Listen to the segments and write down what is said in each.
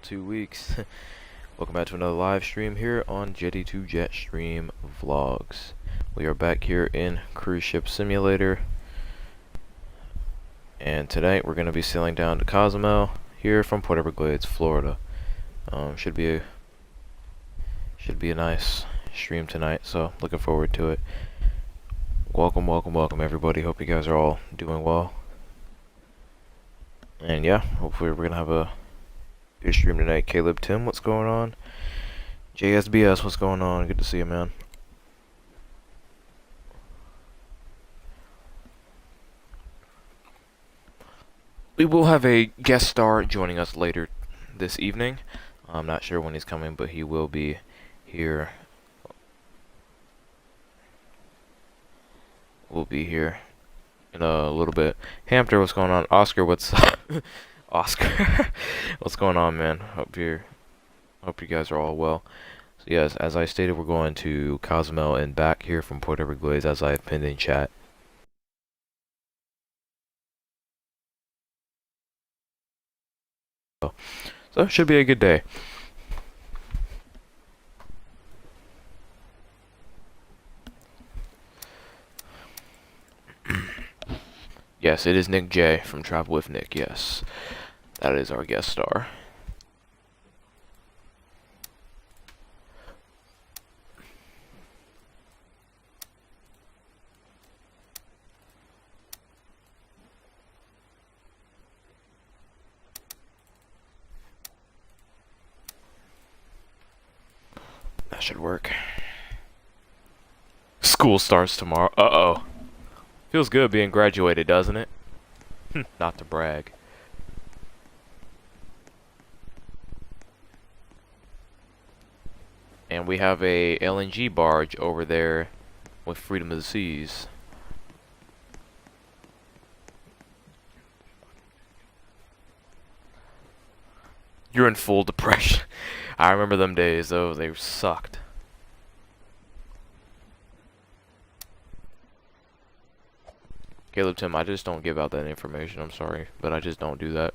about 2 weeks. Welcome back to another live stream here on Jetty2 Jetstream Vlogs. We are back here in Cruise Ship Simulator, and tonight we're going to be sailing down to Cozumel here from Port Everglades, Florida. Should be a nice stream tonight, so looking forward to it. Welcome everybody. Hope you guys are all doing well. And yeah, hopefully we're gonna have a good stream tonight. Caleb, Tim, what's going on? JSBS, what's going on? Good to see you, man. We will have a guest star joining us later this evening. I'm not sure when he's coming, but he will be here. We'll be here in a little bit. Hamster, what's going on? Oscar, what's Oscar? What's going on, man? Hope you guys are all well. So yes, as I stated, we're going to Cozumel and back here from Port Everglades, as I have pinned in chat. So it should be a good day. Yes, it is Nick J from Travel with Nick. Yes, that is our guest star. That should work. School starts tomorrow. Uh-oh. Feels good being graduated, doesn't it? Not to brag. And we have a LNG barge over there with Freedom of the Seas. You're in full depression. I remember them days, though. They sucked. Caleb, Tim, I just don't give out that information. I'm sorry, but I just don't do that.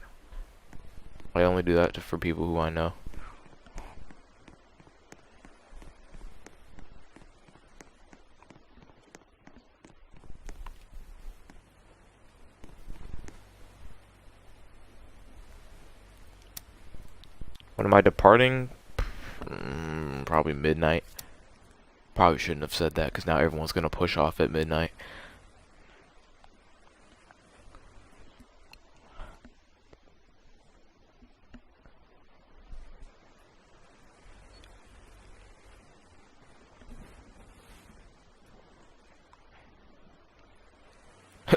I only do that for people who I know. When am I departing? Probably midnight. Probably shouldn't have said that, because now everyone's going to push off at midnight.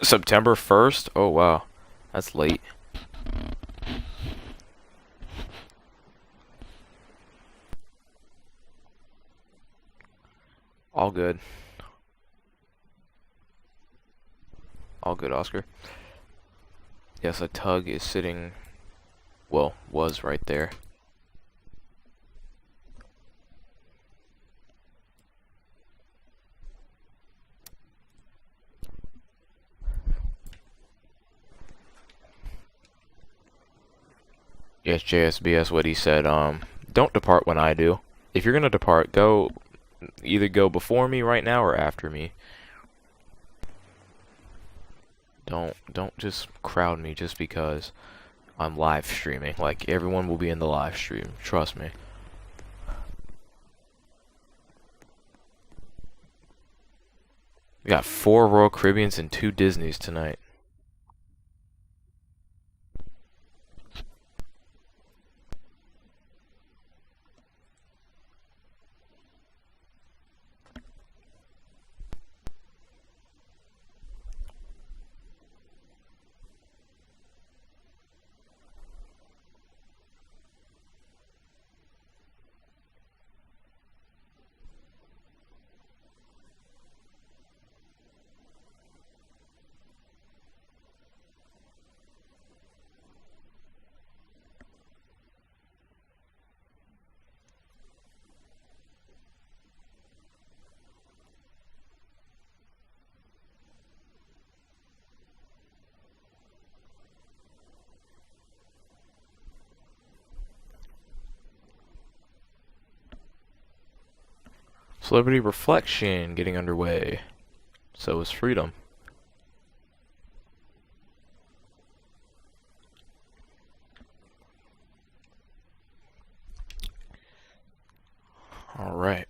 September 1st? Oh, wow. That's late. All good. All good, Oscar. Yes, a tug is sitting, well, was right there. Yes, JSBS, what he said, don't depart when I do. If you're gonna depart, either go before me right now or after me. Don't just crowd me just because I'm live streaming. Like, everyone will be in the live stream, trust me. We got 4 Royal Caribbeans and 2 Disneys tonight. Celebrity reflection getting underway. So is freedom. All right.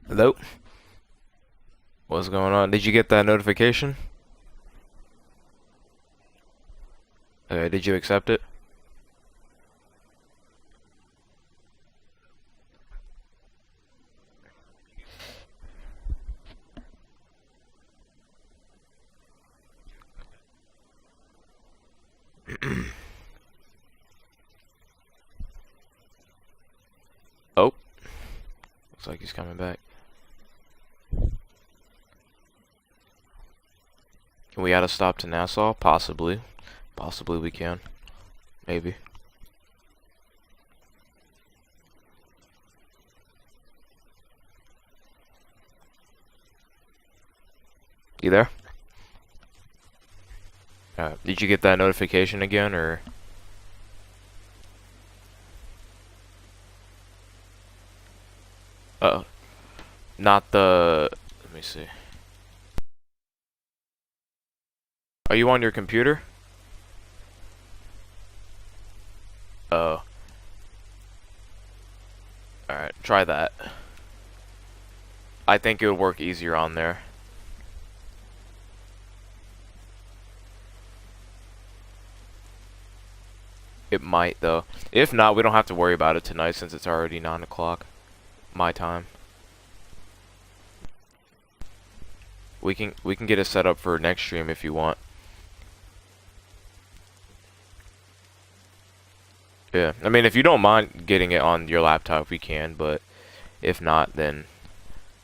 Hello? What's going on? Did you get that notification? Okay, did you accept it? Oh, looks like he's coming back. Can we add a stop to Nassau? Possibly. Possibly we can. Maybe. You there? Did you get that notification again, or? Not the... Let me see. Are you on your computer? Oh. Alright, try that. I think it would work easier on there. It might, though. If not, we don't have to worry about it tonight since it's already 9 o'clock. My time. We can get it set up for next stream if you want. Yeah, I mean, if you don't mind getting it on your laptop, we can, but if not, then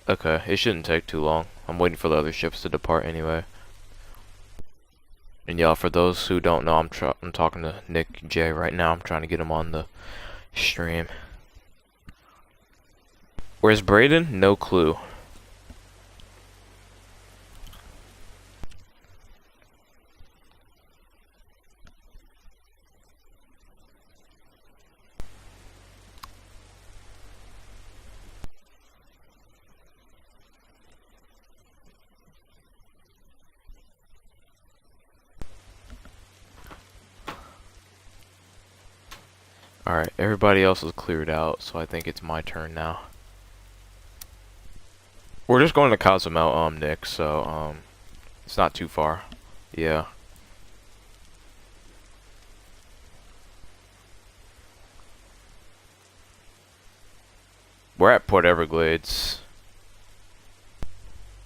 okay, it shouldn't take too long. I'm waiting for the other ships to depart anyway. And yeah, for those who don't know, I'm talking to Nick J right now. I'm trying to get him on the stream. Where's Braden? No clue. Alright, everybody else is cleared out, so I think it's my turn now. We're just going to Cozumel, Nick, so, it's not too far. Yeah. We're at Port Everglades.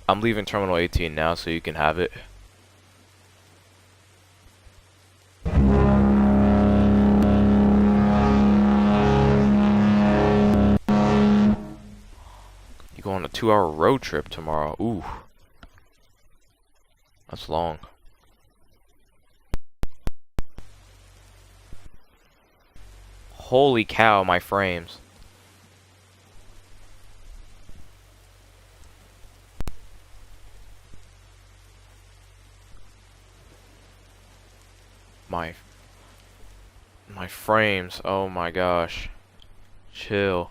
I'm leaving Terminal 18 now, so you can have it. You go on a 2-hour road trip tomorrow. Ooh. That's long. Holy cow, my frames. My frames. Oh my gosh. Chill.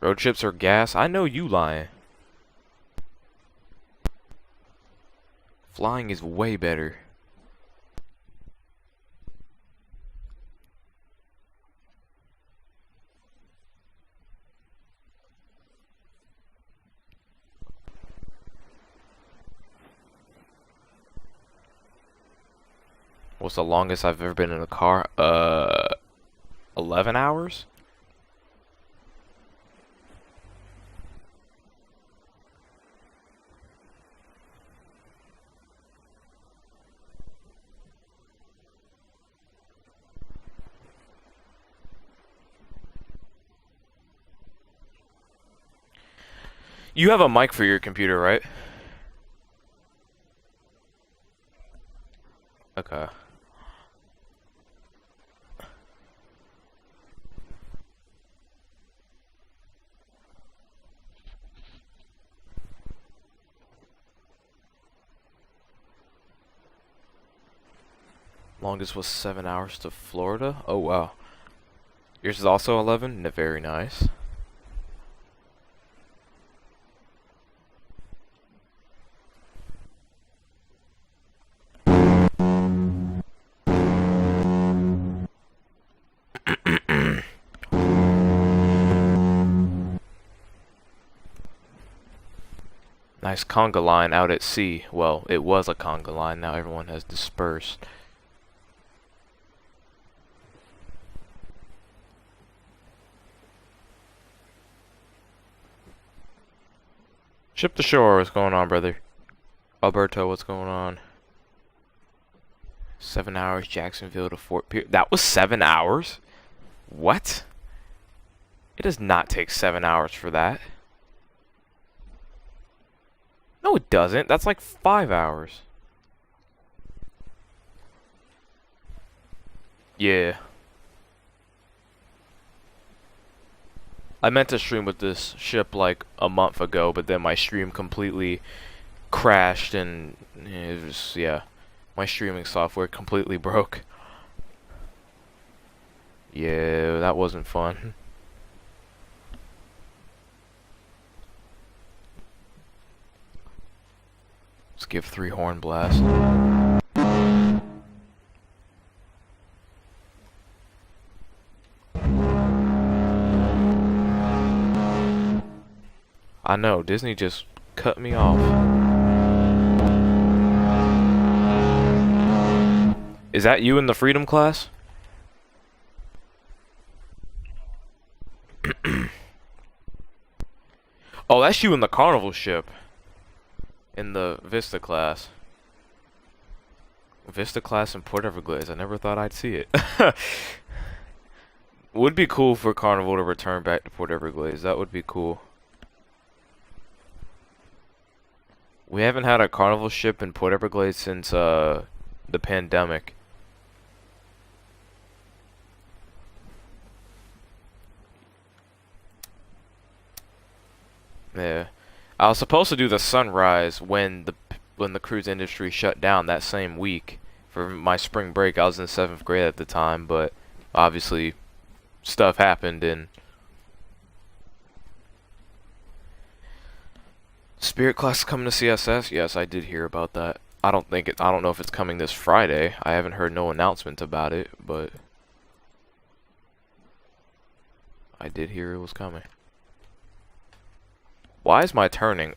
Road trips are gas? I know you lying. Flying is way better. What's the longest I've ever been in a car? 11 hours? You have a mic for your computer, right? Okay. Longest was 7 hours to Florida? Oh, wow. Yours is also 11? Very nice. Nice conga line out at sea. Well, it was a conga line. Now everyone has dispersed. Ship to shore. What's going on, brother? Alberto, what's going on? 7 hours, Jacksonville to Fort Pierce. That was 7 hours? What? It does not take 7 hours for that. No, it doesn't. That's like 5 hours. Yeah. I meant to stream with this ship like a month ago, but then my stream completely crashed and it was, yeah. My streaming software completely broke. Yeah, that wasn't fun. Let's give 3 horn blasts. I know, Disney just cut me off. Is that you in the Freedom class? Oh, that's you in the Carnival ship. In the Vista class. Vista class in Port Everglades. I never thought I'd see it. Would be cool for Carnival to return back to Port Everglades. That would be cool. We haven't had a Carnival ship in Port Everglades since the pandemic. Yeah. I was supposed to do the Sunrise when the cruise industry shut down that same week for my spring break. I was in 7th grade at the time, but obviously stuff happened and Spirit class coming to CSS? Yes, I did hear about that. I don't know if it's coming this Friday. I haven't heard no announcement about it, but I did hear it was coming. Why is my turning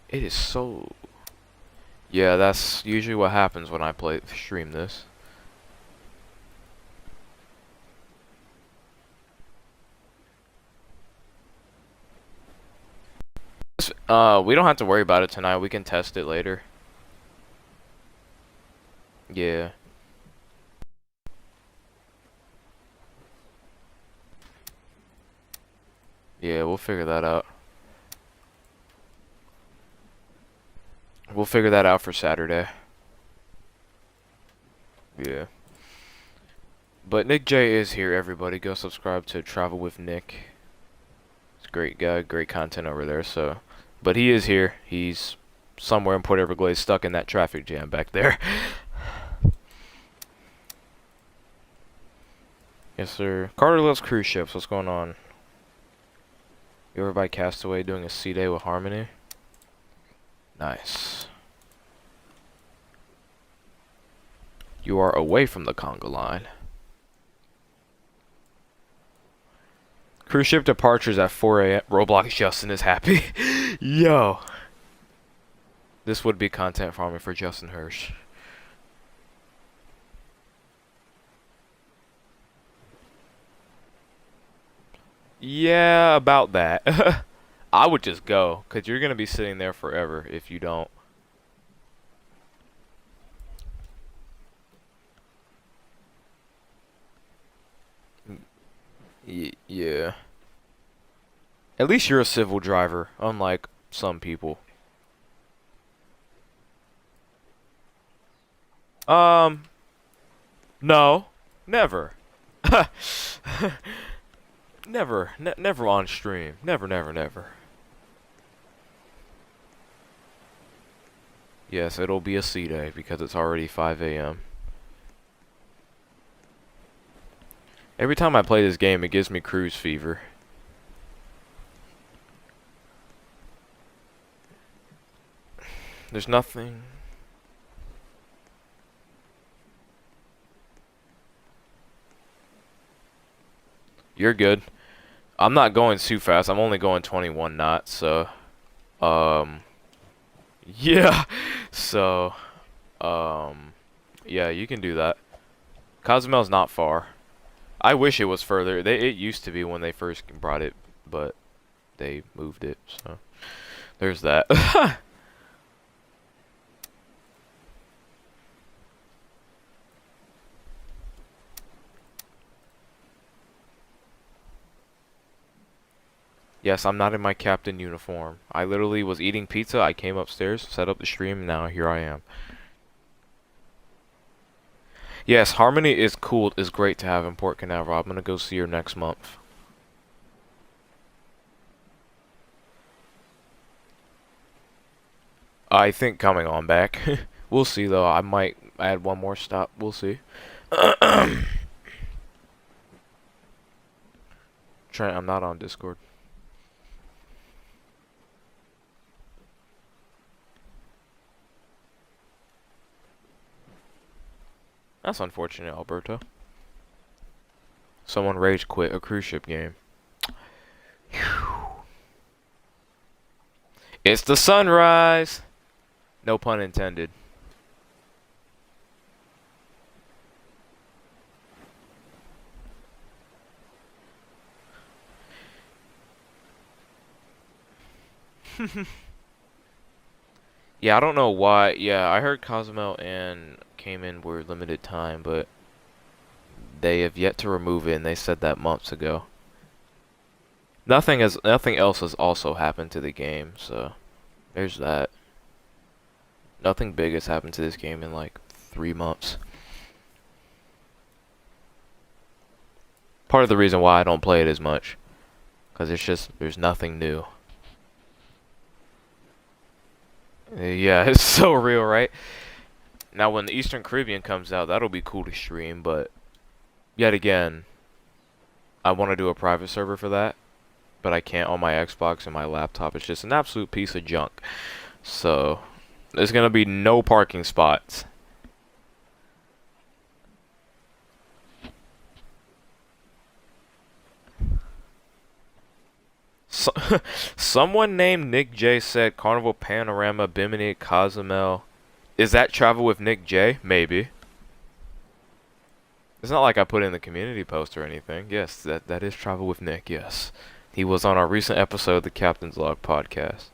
It is so... Yeah, that's usually what happens when I stream this. We don't have to worry about it tonight. We can test it later. Yeah. Yeah, we'll figure that out. We'll figure that out for Saturday. Yeah. But Nick J is here, everybody. Go subscribe to Travel with Nick. He's a great guy, great content over there, so... But he is here. He's somewhere in Port Everglades, stuck in that traffic jam back there. Yes, sir. Carter loves cruise ships. What's going on? You ever by Castaway doing a sea day with Harmony? Nice. You are away from the conga line. Cruise ship departures at 4 a.m. Roblox Justin is happy. Yo. This would be content farming for Justin Hirsch. Yeah, about that. I would just go, because you're going to be sitting there forever if you don't. Yeah. At least you're a civil driver, unlike some people. Um, no, never. Never on stream. Never. Yes, it'll be a C day because it's already 5 a.m. Every time I play this game, it gives me cruise fever. There's nothing. You're good. I'm not going too fast. I'm only going 21 knots, so yeah. So yeah, you can do that. Cozumel's not far. I wish it was further. It used to be when they first brought it, but they moved it. So there's that. Yes, I'm not in my captain uniform. I literally was eating pizza. I came upstairs, set up the stream, and now here I am. Yes, Harmony is cool. Is great to have in Port Canaveral. I'm gonna go see her next month. I think coming on back. We'll see though. I might add one more stop. We'll see. Trent, I'm not on Discord. That's unfortunate, Alberto. Someone rage quit a cruise ship game. It's the sunrise! No pun intended. Yeah, I don't know why. Yeah, I heard Cozumel and Cayman were limited time, but they have yet to remove it, and they said that months ago. Nothing else has also happened to the game, so there's that. Nothing big has happened to this game in like 3 months. Part of the reason why I don't play it as much, because it's just there's nothing new. Yeah, it's so real, right? Now when the Eastern Caribbean comes out, that'll be cool to stream, but yet again, I want to do a private server for that, but I can't on my Xbox and my laptop. It's just an absolute piece of junk. So there's gonna be no parking spots. So someone named Nick J said Carnival Panorama, Bimini, Cozumel. Is that travel with Nick J? Maybe. It's not like I put in the community post or anything. Yes, that is travel with Nick, yes. He was on our recent episode of the Captain's Log podcast.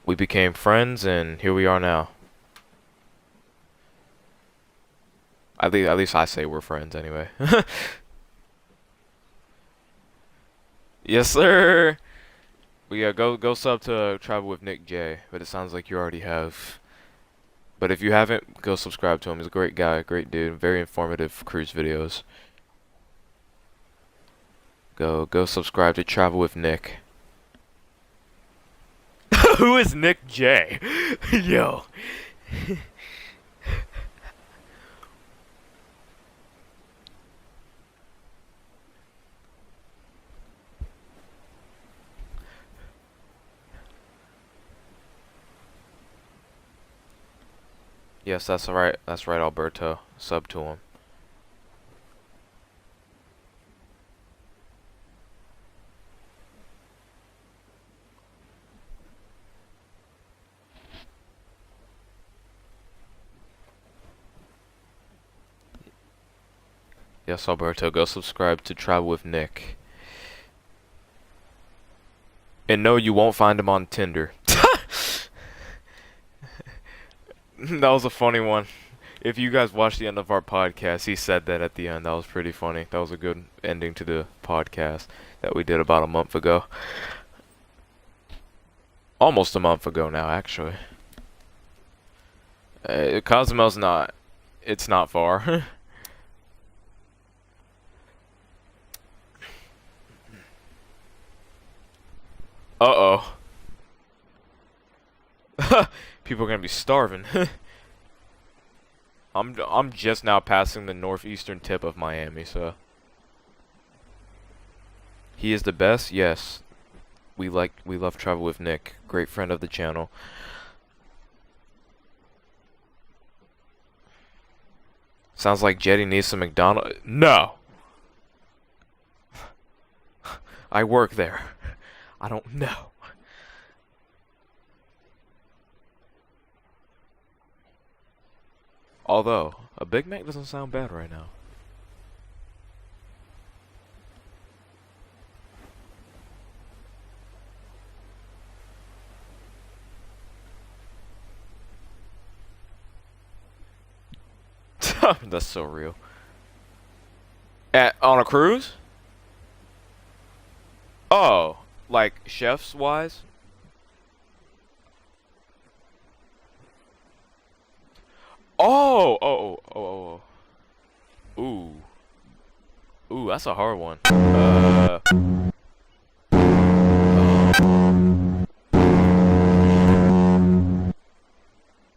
We became friends and here we are now. At least I say we're friends anyway. Yes, sir. But yeah, go sub to Travel with Nick J. But it sounds like you already have. But if you haven't, go subscribe to him. He's a great guy, great dude, very informative cruise videos. Go subscribe to Travel with Nick. Who is Nick J? Yo. Yes, that's right. That's right, Alberto. Sub to him. Yes, Alberto, go subscribe to Travel with Nick. And no, you won't find him on Tinder. That was a funny one. If you guys watched the end of our podcast, he said that at the end. That was pretty funny. That was a good ending to the podcast that we did about a month ago. Almost a month ago now, actually. Cozumel's not. It's not far. Uh-oh. People are gonna be starving. I'm just now passing the northeastern tip of Miami, so he is the best. Yes, we love travel with Nick, great friend of the channel. Sounds like Jetty needs some McDonald's. No, I work there. I don't know. Although a Big Mac doesn't sound bad right now. That's so real. On a cruise? Oh, like chefs wise? Oh. Ooh. Ooh, that's a hard one.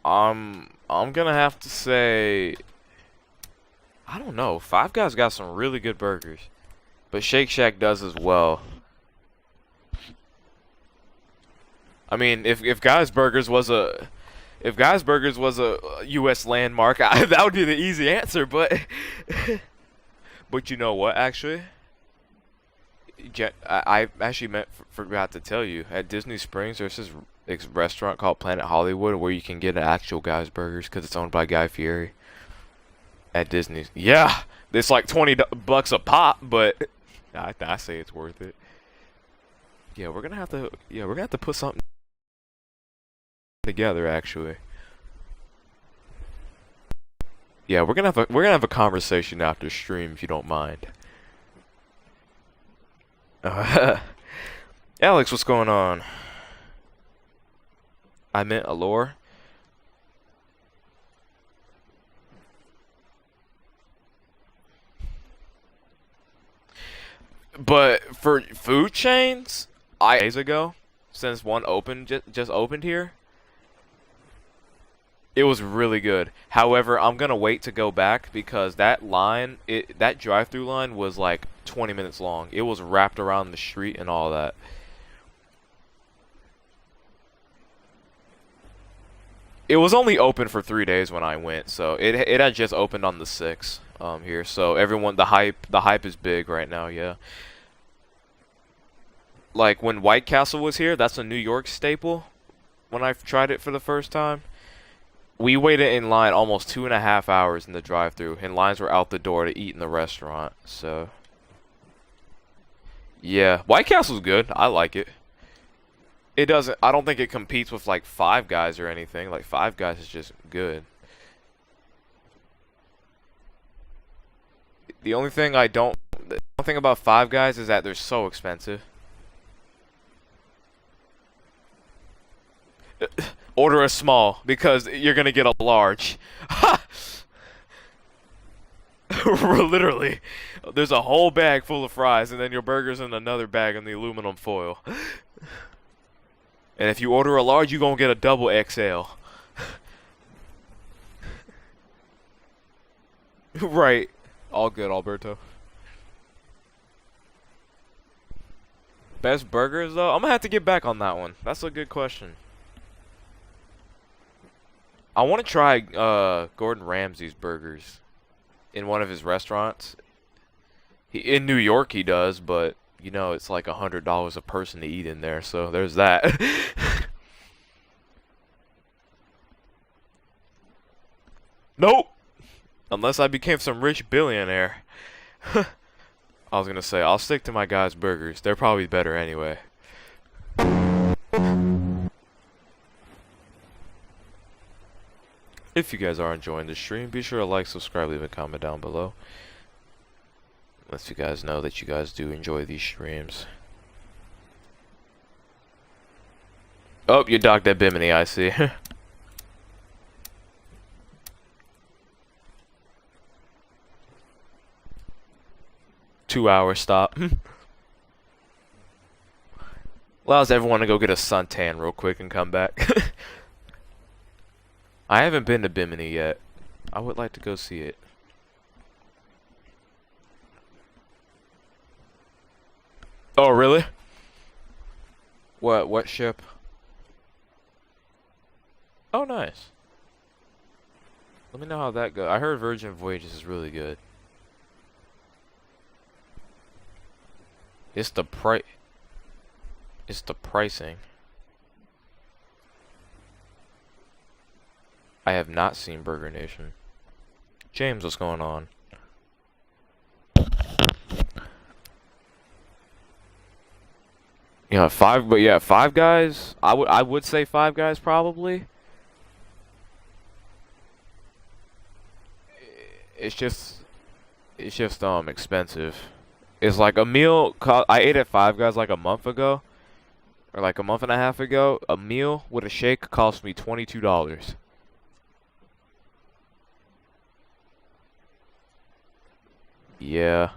I'm gonna have to say, I don't know. Five Guys got some really good burgers, but Shake Shack does as well. I mean, if Guys Burgers was a U.S. landmark, that would be the easy answer. But but you know what? Actually, I actually forgot to tell you. At Disney Springs, there's this restaurant called Planet Hollywood where you can get an actual Guys Burgers because it's owned by Guy Fieri. At Disney, yeah, it's like $20 a pop, but I say it's worth it. Yeah, we're gonna have to put something together actually. Yeah, we're gonna have a conversation after stream if you don't mind. Alex, what's going on? I meant Allure. But for food chains, days ago, since one opened just opened here, it was really good. However, I'm gonna wait to go back because that drive-through line was like 20 minutes long. It was wrapped around the street and all that. It was only open for 3 days when I went, so it had just opened on the 6th here. So everyone, the hype is big right now. Yeah. Like when White Castle was here, that's a New York staple. When I tried it for the first time, we waited in line almost 2.5 hours in the drive-thru, and lines were out the door to eat in the restaurant. So, yeah, White Castle's good. I like it. It doesn't. I don't think it competes with like Five Guys or anything. Like Five Guys is just good. The only thing the only thing about Five Guys is that they're so expensive. Order a small because you're gonna get a large. Literally, there's a whole bag full of fries, and then your burger's in another bag in the aluminum foil. And if you order a large, you're gonna get a double XL. Right. All good, Alberto. Best burgers, though? I'm gonna have to get back on that one. That's a good question. I want to try Gordon Ramsay's burgers in one of his restaurants. In New York he does, but you know it's like $100 a person to eat in there, so there's that. Nope. Unless I became some rich billionaire. I was gonna say I'll stick to my guys' burgers. They're probably better anyway. If you guys are enjoying the stream, be sure to like, subscribe, leave a comment down below. Lets you guys know that you guys do enjoy these streams. Oh, you docked that Bimini, I see. 2-hour stop. Allows everyone to go get a suntan real quick and come back. I haven't been to Bimini yet. I would like to go see it. Oh, really? What ship? Oh, nice. Let me know how that goes. I heard Virgin Voyages is really good. It's the pricing. I have not seen Burger Nation. James, what's going on? Yeah, Five Guys. I would say Five Guys probably. It's just expensive. It's like a meal. I ate at Five Guys like a month ago, or like a month and a half ago. A meal with a shake cost me $22. Yeah.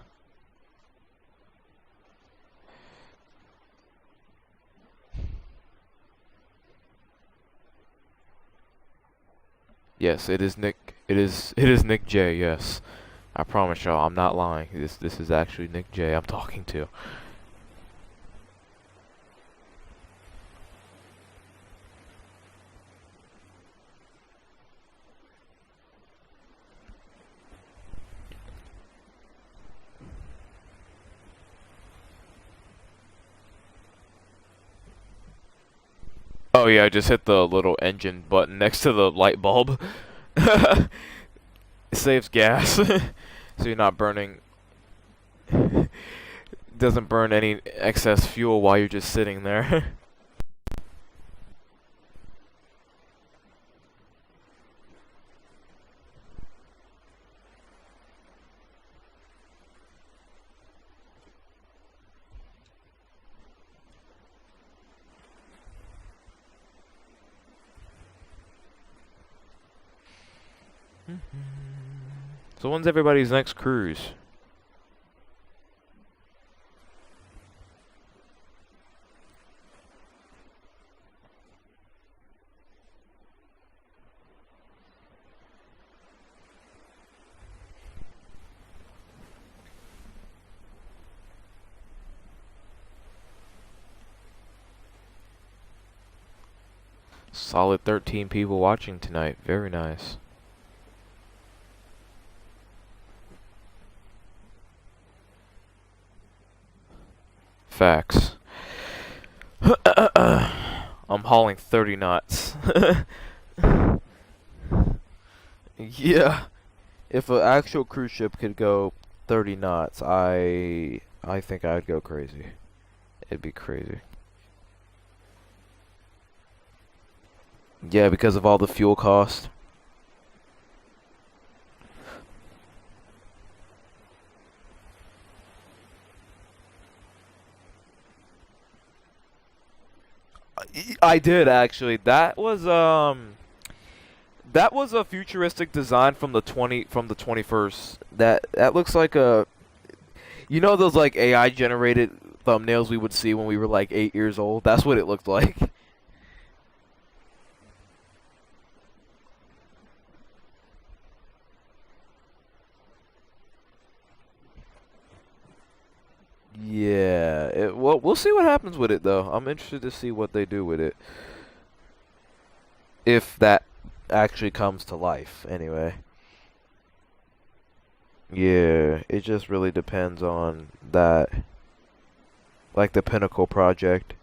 Yes, it is Nick. It is Nick J. Yes, I promise y'all, I'm not lying. This is actually Nick J. I'm talking to. Oh yeah, I just hit the little engine button next to the light bulb. It saves gas, so you're not burning. Doesn't burn any excess fuel while you're just sitting there. So when's everybody's next cruise? Solid 13 people watching tonight. Very nice. Facts. I'm hauling 30 knots. Yeah. If an actual cruise ship could go 30 knots, I think I'd go crazy. It'd be crazy. Yeah, because of all the fuel cost. I did actually. That was a futuristic design from the 21st. That looks like a, you know, those like AI generated thumbnails we would see when we were like 8 years old. That's what it looked like. Yeah. Well, we'll see what happens with it though. I'm interested to see what they do with it. If that actually comes to life, anyway. Yeah, it just really depends on that. Like the Pinnacle project.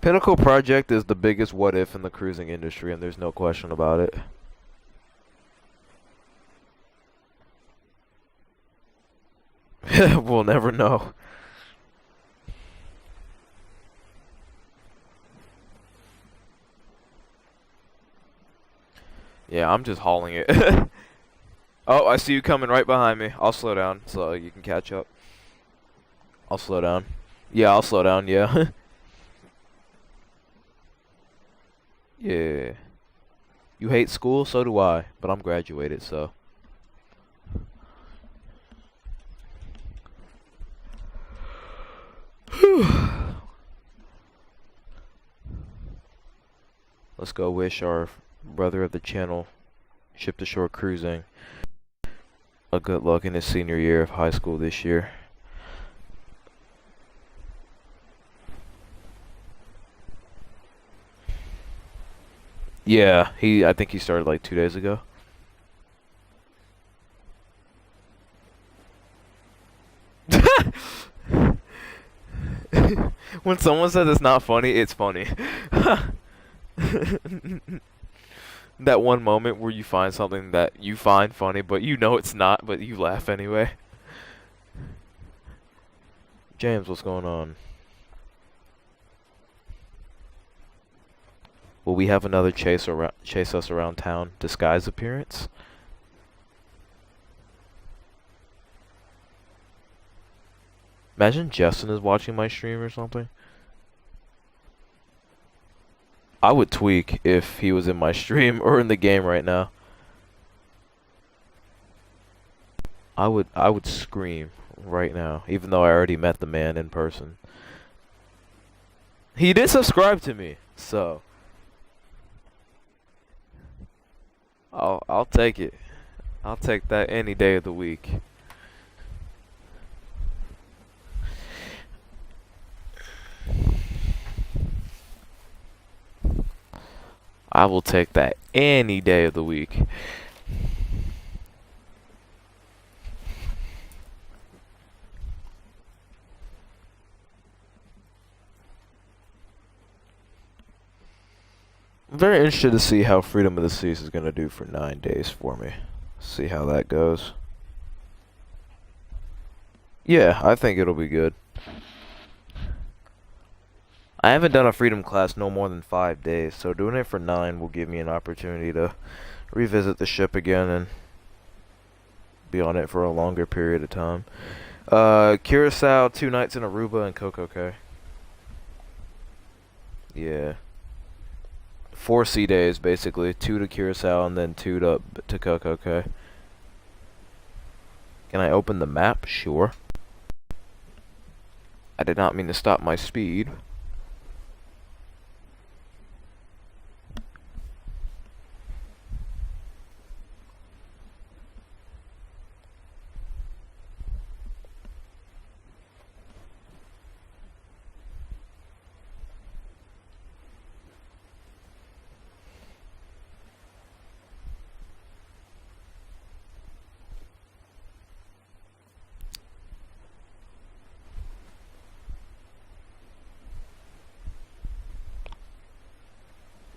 Pinnacle project is the biggest what if in the cruising industry, and there's no question about it. We'll never know. Yeah, I'm just hauling it. Oh, I see you coming right behind me. I'll slow down so you can catch up. I'll slow down. Yeah, I'll slow down, yeah. Yeah. You hate school? So do I. But I'm graduated, so. Let's go wish our brother of the channel, Ship to Shore Cruising, a good luck in his senior year of high school this year. Yeah, I think he started like 2 days ago. When someone says it's not funny, it's funny. That one moment where you find something that you find funny, but you know it's not, but you laugh anyway. James, what's going on? Will we have another chase us around town disguise appearance? Imagine Justin is watching my stream or something. I would tweak if he was in my stream or in the game right now. I would scream right now, even though I already met the man in person. He did subscribe to me, so I'll take it. I'll take that any day of the week. I will take that any day of the week. I'm very interested to see how Freedom of the Seas is going to do for 9 days for me. See how that goes. Yeah, I think it'll be good. I haven't done a Freedom class no more than 5 days, so doing it for 9 will give me an opportunity to revisit the ship again and be on it for a longer period of time. Curacao, 2 nights in Aruba, and Coco Cay. Yeah. 4 sea days, basically. 2 to Curacao and then 2 to Coco Cay. Can I open the map? Sure. I did not mean to stop my speed.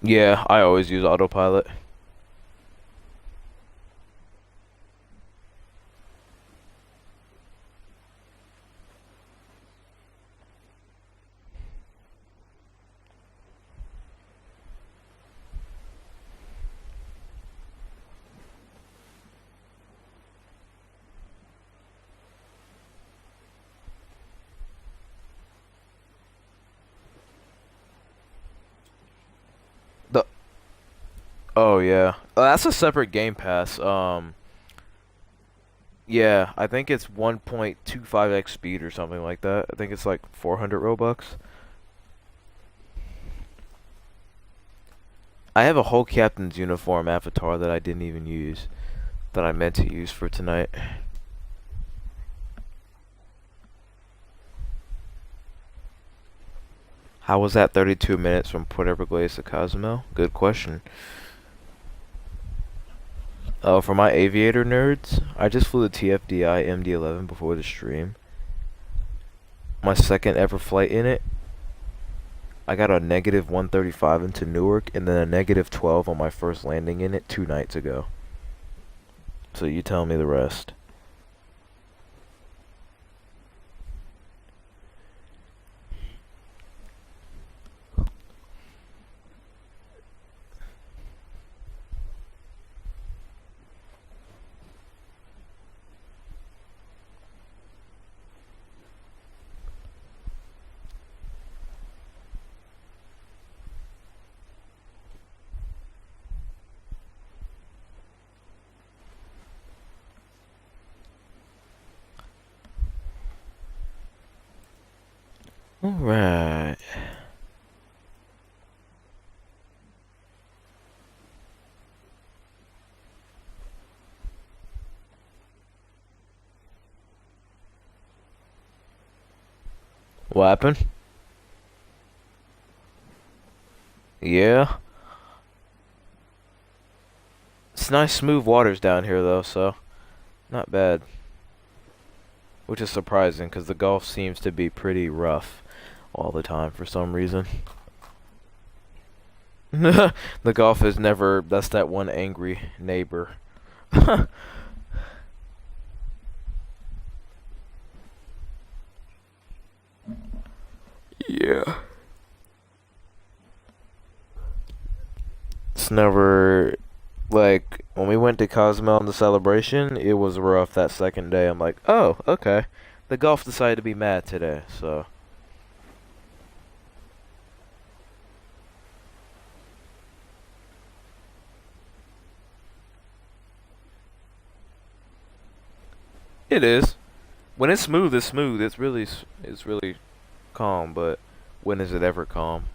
Yeah, I always use autopilot. The Oh yeah. That's a separate game pass. Yeah, I think it's 1.25x speed or something like that. I think it's like 400 Robux. I have a whole captain's uniform avatar that I didn't even use, that I meant to use for tonight. How was that 32 minutes from Puerto Everglades to Cozumel? Good question. Oh, for my aviator nerds, I just flew the TFDI MD-11 before the stream. My second ever flight in it. I got a negative 135 into Newark and then a negative 12 on my first landing in it 2 nights ago. So you tell me the rest. Alright. What happened? Yeah. It's nice smooth waters down here though, so not bad. Which is surprising because the Gulf seems to be pretty rough all the time for some reason. The Gulf is never, that's that one angry neighbor. Yeah. It's never, like, when we went to Cozumel in the celebration, it was rough that second day. I'm like, oh, okay. The Gulf decided to be mad today, so. It is. When it's smooth, it's smooth. It's really calm, but when is it ever calm?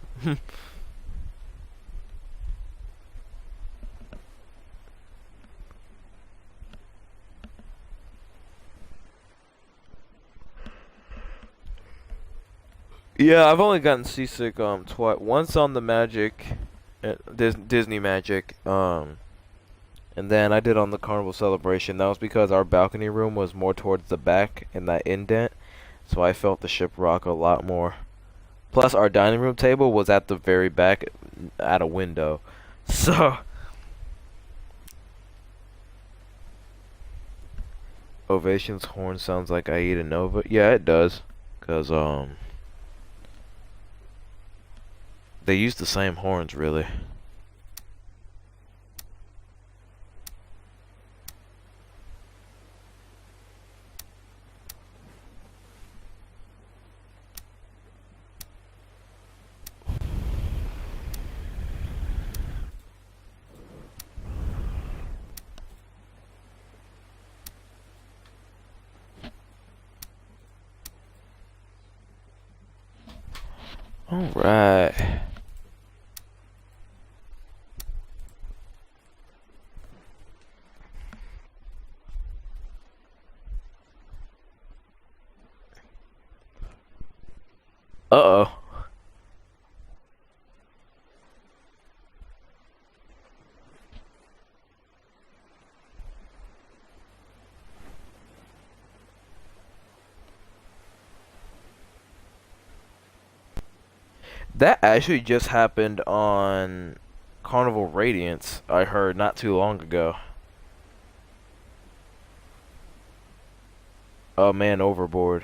Yeah, I've only gotten seasick twice. Once on the Magic, Disney Magic, and then I did on the Carnival Celebration. That was because our balcony room was more towards the back in that indent, so I felt the ship rock a lot more. Plus, our dining room table was at the very back, at a window, so. Ovation's horn sounds like Aida Nova. Yeah, it does, cause they use the same horns really. All right. Uh-oh. That actually just happened on Carnival Radiance, I heard not too long ago. A man overboard.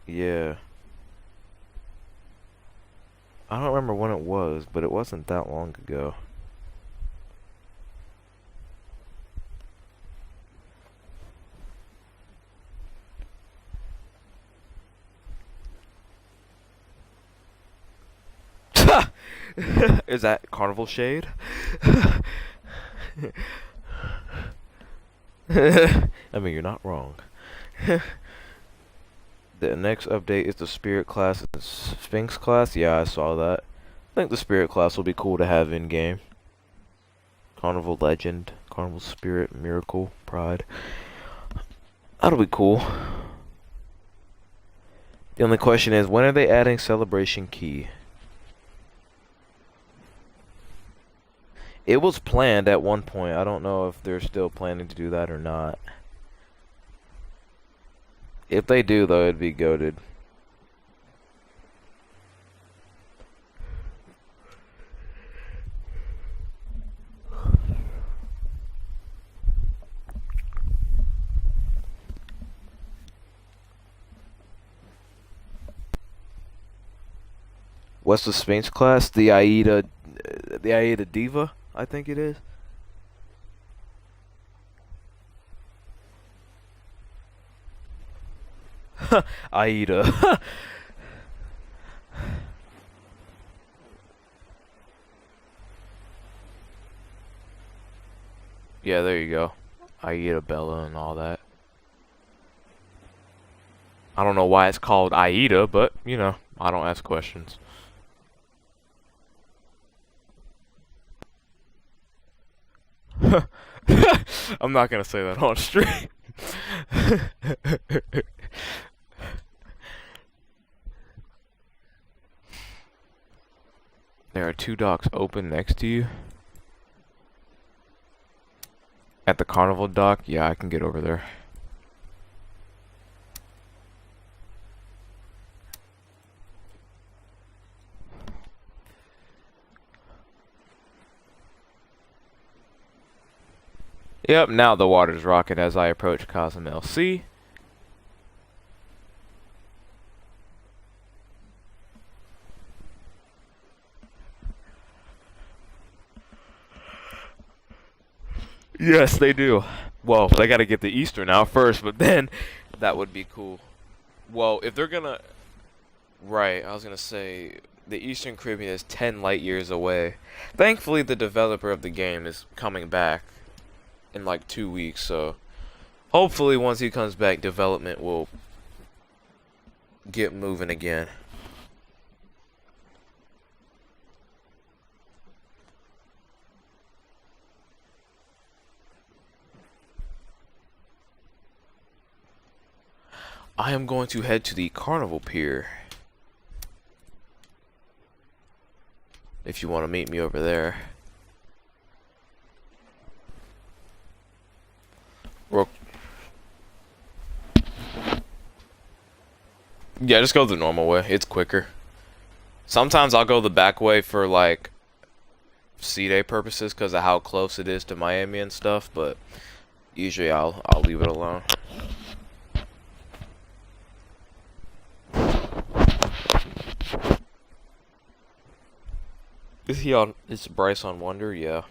Yeah. I don't remember when it was, but it wasn't that long ago. Is that Carnival Shade? I mean, you're not wrong. The next update is the Spirit class and Sphinx class. Yeah, I saw that. I think the Spirit class will be cool to have in game. Carnival Legend, Carnival Spirit, Miracle, Pride. That'll be cool. The only question is, when are they adding Celebration Key? It was planned at one point. I don't know if they're still planning to do that or not. If they do, though, it'd be goated. What's the Sphinx class? The Aida Diva, I think it is. Aida. Yeah, there you go. Aida Bella and all that. I don't know why it's called Aida, but, you know, I don't ask questions. I'm not gonna say that on stream. There are two docks open next to you. At the Carnival dock? Yeah, I can get over there. Yep, now the water's rocking as I approach Cozumel. See? Yes, they do. Well, they gotta get the Eastern out first, but then that would be cool. Well, if they're gonna... Right, I was gonna say, the Eastern Caribbean is 10 light years away. Thankfully, the developer of the game is coming back in like 2 weeks, so hopefully once he comes back, development will get moving again. I am going to head to the Carnival Pier. If you want to meet me over there. Yeah, just go the normal way. It's quicker. Sometimes I'll go the back way for like C-Day purposes because of how close it is to Miami and stuff, but usually I'll leave it alone. Is he on? Is Bryce on Wonder? Yeah.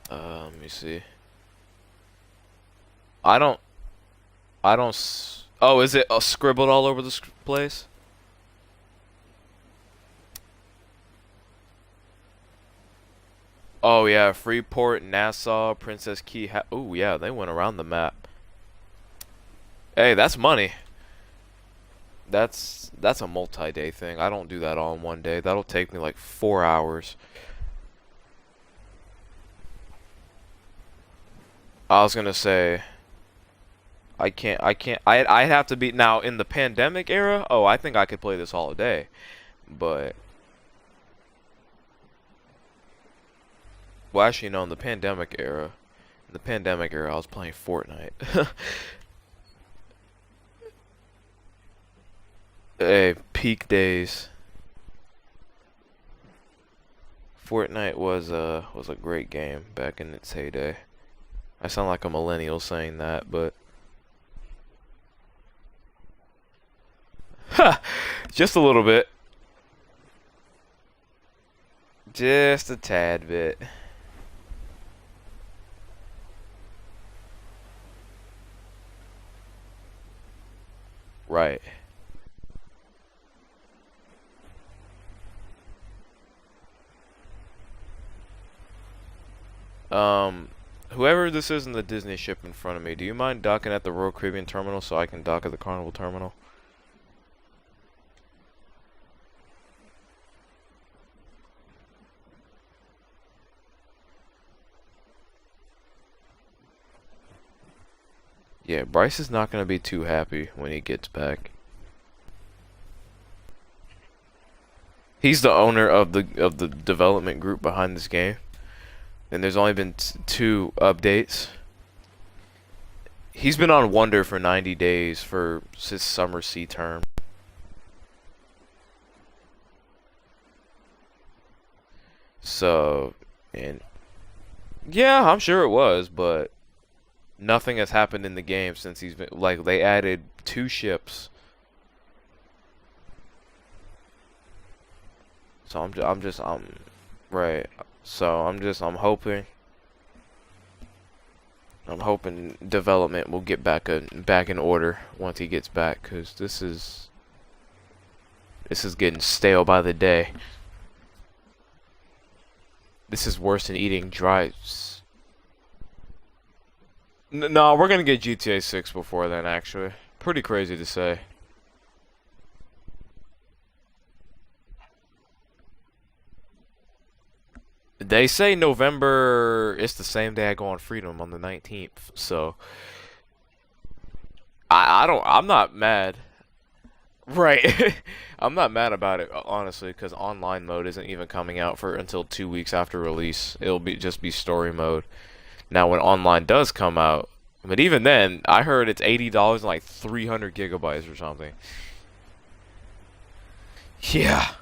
Let me see. I don't. Oh, is it scribbled all over the place? Oh yeah, Freeport, Nassau, Princess Key. Oh yeah, they went around the map. Hey, that's money. That's a multi-day thing. I don't do that all in one day. That'll take me like 4 hours. I was gonna say I'd have to be now in the pandemic era. Oh, I think I could play this all day. But well, actually no, in the pandemic era. In the pandemic era I was playing Fortnite. Hey, peak days. Fortnite was a great game back in its heyday. I sound like a millennial saying that, but ha, just a little bit. Just a tad bit. Right. Whoever this is in the Disney ship in front of me, do you mind docking at the Royal Caribbean terminal so I can dock at the Carnival terminal? Yeah, Bryce is not going to be too happy when he gets back. He's the owner of the development group behind this game. And there's only been two updates. He's been on Wonder for 90 days for his summer sea term. So, and yeah, I'm sure it was, but nothing has happened in the game since he's been, like, they added 2 ships. So I'm right. So I'm hoping development will get back in order once he gets back, cuz this is getting stale by the day. This is worse than eating dry. No, we're gonna get GTA 6 before then, actually. Pretty crazy to say. They say November. It's the same day I go on Freedom on the 19th. So I don't. I'm not mad. Right. I'm not mad about it, honestly, because online mode isn't even coming out for until 2 weeks after release. It'll be just be story mode. Now, when online does come out, but even then, I heard it's $80 and like 300 gigabytes or something. Yeah.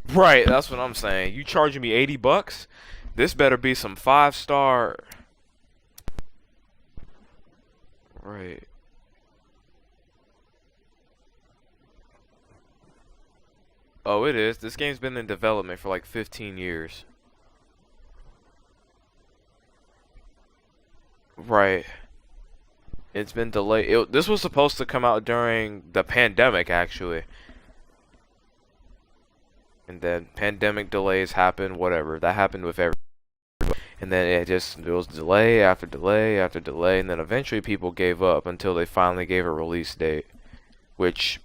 Right, that's what I'm saying. You charging me 80 bucks? This better be some 5-star. Right. Oh, it is. This game's been in development for like 15 years. Right. It's been delayed. This was supposed to come out during the pandemic, actually. And then pandemic delays happened, whatever. That happened with every. And then it was delay after delay after delay. And then eventually people gave up until they finally gave a release date. Which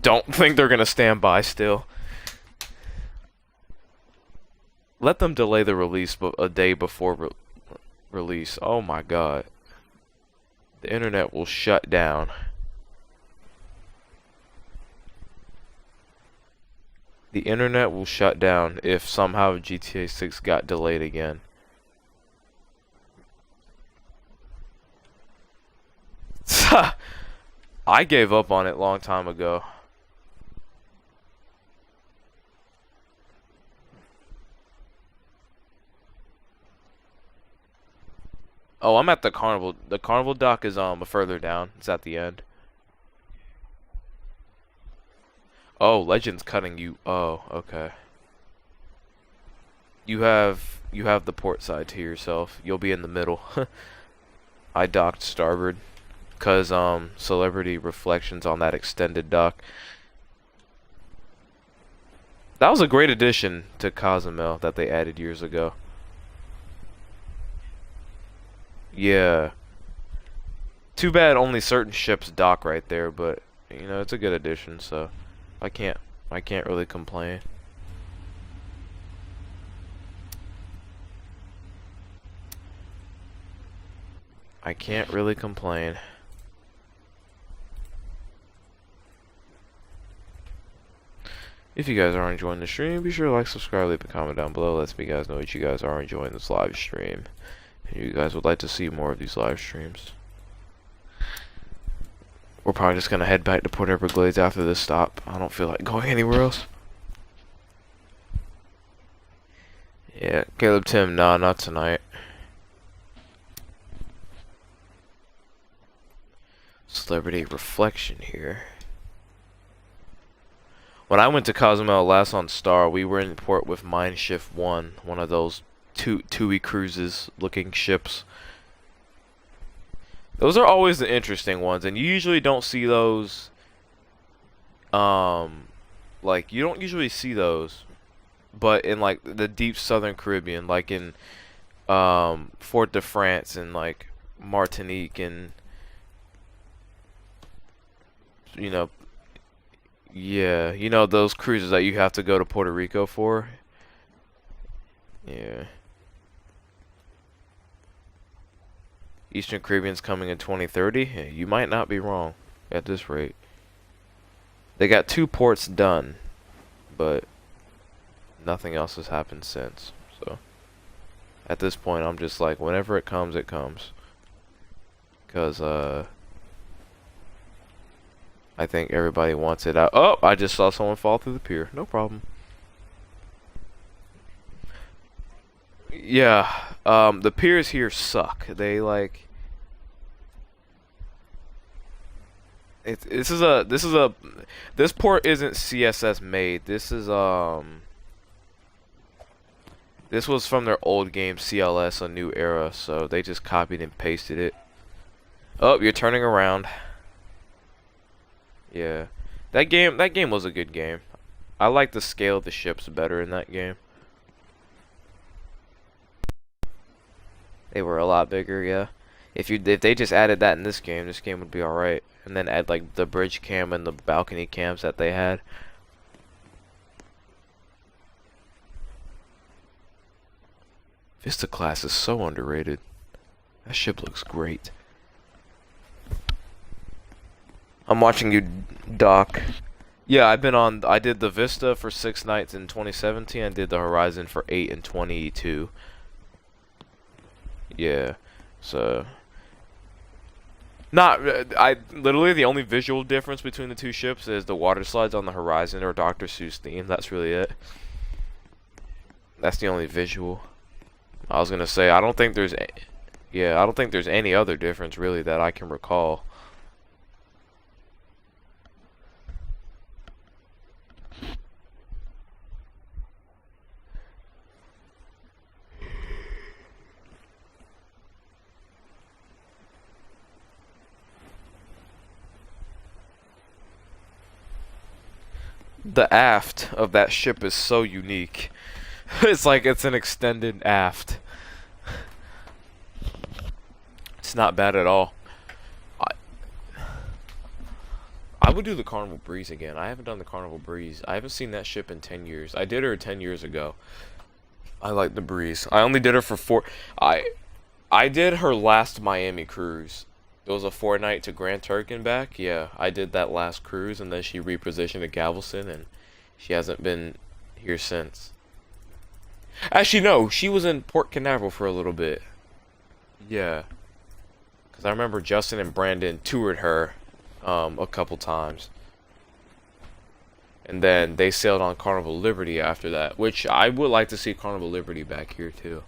don't think they're going to stand by still. Let them delay the release a day before release. Oh my god. The internet will shut down. The internet will shut down if somehow GTA 6 got delayed again. I gave up on it a long time ago. Oh, I'm at the carnival. The carnival dock is further down. It's at the end. Oh, Legend's cutting you. Oh, okay. You have the port side to yourself. You'll be in the middle. I docked starboard, cause Celebrity Reflections on that extended dock. That was a great addition to Cozumel that they added years ago. Yeah. Too bad only certain ships dock right there, but you know, it's a good addition, so I can't I can't really complain. I can't really complain. If you guys are enjoying the stream, be sure to like, subscribe, leave a comment down below. Let me guys know that you guys are enjoying this live stream. And you guys would like to see more of these live streams. We're probably just gonna head back to Port Everglades after this stop. I don't feel like going anywhere else. Yeah, Caleb Tim, nah, not tonight. Celebrity Reflection here. When I went to Cozumel last on Star, we were in port with Mindshift 1, one of those TUI cruises looking ships. Those are always the interesting ones, and you usually don't see those, like, you don't usually see those, but in, like, the deep southern Caribbean, like in, Fort de France and, like, Martinique and, you know, yeah, you know those cruises that you have to go to Puerto Rico for? Yeah. Eastern Caribbean's coming in 2030? Yeah, you might not be wrong at this rate. They got 2 ports done, but nothing else has happened since. So, at this point, I'm just like, whenever it comes, it comes. Because, I think everybody wants it out. Oh, I just saw someone fall through the pier. No problem. Yeah, the piers here suck. They like this port isn't CSS made. This was from their old game CLS, A New Era, so they just copied and pasted it. Oh, you're turning around. Yeah. That game was a good game. I like the scale of the ships better in that game. They were a lot bigger, yeah. If they just added that in this game would be alright. And then add like the bridge cam and the balcony cams that they had. Vista class is so underrated. That ship looks great. I'm watching you dock. Yeah, I did the Vista for 6 nights in 2017. I did the Horizon for 8 in 22. Yeah, so not I literally the only visual difference between the two ships is the water slides on the Horizon or Dr. Seuss theme. That's really it. That's the only visual. I was gonna say I don't think there's yeah, I don't think there's any other difference really that I can recall. The aft of that ship is so unique. It's like it's an extended aft. It's not bad at all. I I would do the Carnival Breeze again. I haven't done the Carnival Breeze. I haven't seen that ship in 10 years. I did her 10 years ago. I like the Breeze. I only did her for 4. I did her last Miami cruise. It was a 4 night to Grand Turk and back. Yeah, I did that last cruise, and then she repositioned at Galveston, and she hasn't been here since. Actually, no, she was in Port Canaveral for a little bit. Yeah, because I remember Justin and Brandon toured her a couple times. And then they sailed on Carnival Liberty after that, which I would like to see Carnival Liberty back here too.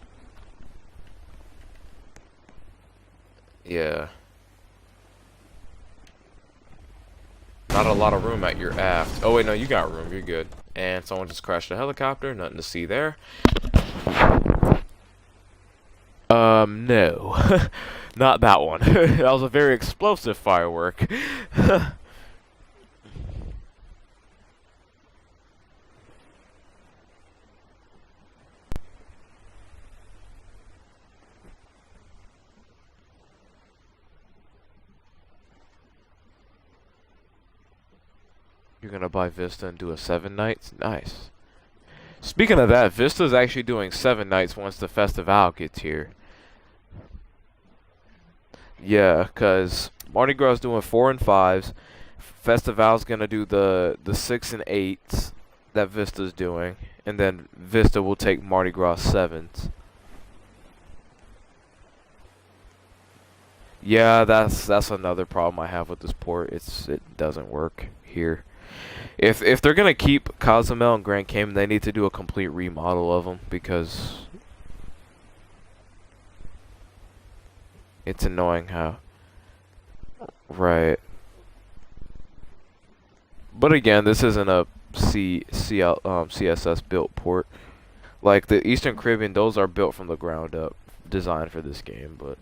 Yeah. Not a lot of room at your aft. Oh wait, no, you got room. You're good. And someone just crashed a helicopter. Nothing to see there. No. Not that one. That was a very explosive firework. You're gonna buy Vista and do a 7 nights? Nice. Speaking of that, Vista's actually doing 7 nights once the Festival gets here. Yeah, cause Mardi Gras is doing 4 and 5s. Festival's gonna do the 6 and 8s that Vista's doing, and then Vista will take Mardi Gras 7s. Yeah, that's another problem I have with this port. It doesn't work here. If they're gonna keep Cozumel and Grand Cayman, they need to do a complete remodel of them because it's annoying how. Right. But again, this isn't a CSS built port. Like the Eastern Caribbean, those are built from the ground up, designed for this game. But